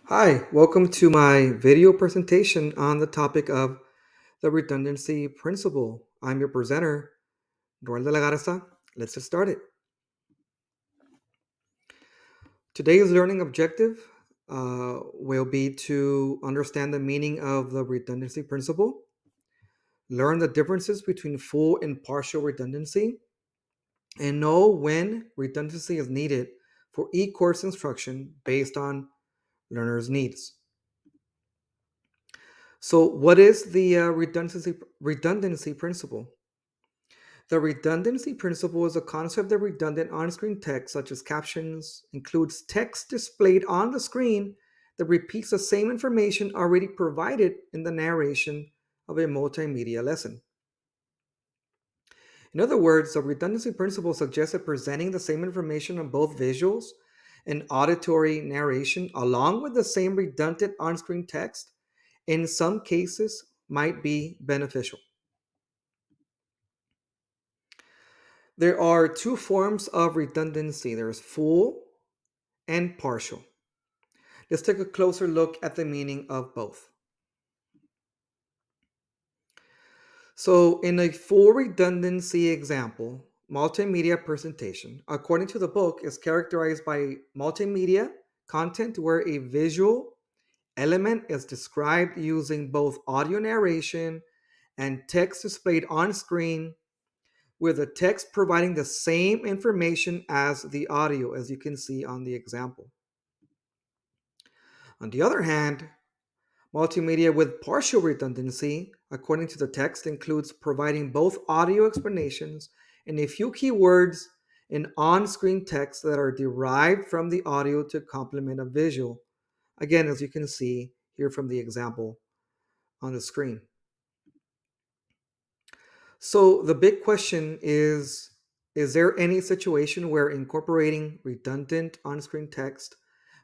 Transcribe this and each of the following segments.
Hi, welcome to my video presentation on the topic of the redundancy principle. I'm your presenter, Roel de la Garza. Let's get started. Today's learning objective will be to understand the meaning of the redundancy principle, learn the differences between full and partial redundancy, and know when redundancy is needed for e-course instruction based on learners' needs. So, what is the redundancy principle? The redundancy principle is a concept that redundant on screen text, such as captions, includes text displayed on the screen that repeats the same information already provided in the narration of a multimedia lesson. In other words, the redundancy principle suggests that presenting the same information on both visuals and auditory narration, along with the same redundant on screen text, in some cases might be beneficial. There are two forms of redundancy, there's full and partial. Let's take a closer look at the meaning of both. So, in a full redundancy example, multimedia presentation, according to the book, is characterized by multimedia content where a visual element is described using both audio narration and text displayed on screen, with the text providing the same information as the audio, as you can see on the example. On the other hand, multimedia with partial redundancy, according to the text, includes providing both audio explanations and a few keywords in on screen text that are derived from the audio to complement a visual. Again, as you can see here from the example on the screen. So, the big question is there any situation where incorporating redundant on screen text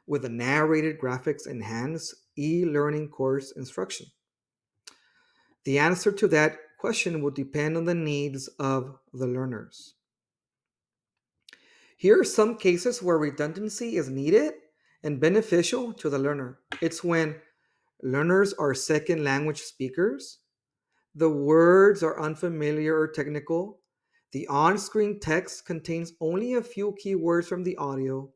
with a narrated graphics enhance e learning course instruction? The answer to that question will depend on the needs of the learners. Here are some cases where redundancy is needed and beneficial to the learner. It's when learners are second language speakers, the words are unfamiliar or technical, the on screen text contains only a few keywords from the audio,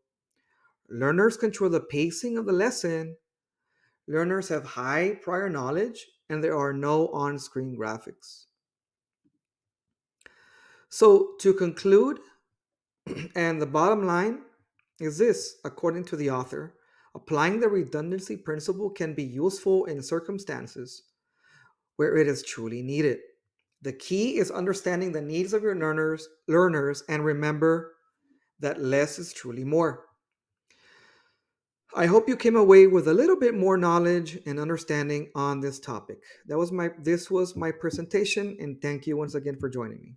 learners control the pacing of the lesson, learners have high prior knowledge, and there are no on screen graphics. So, to conclude, and the bottom line is this, according to the author, applying the redundancy principle can be useful in circumstances where it is truly needed. The key is understanding the needs of your learners and remember that less is truly more. I hope you came away with a little bit more knowledge and understanding on this topic. This was my presentation, and thank you once again for joining me.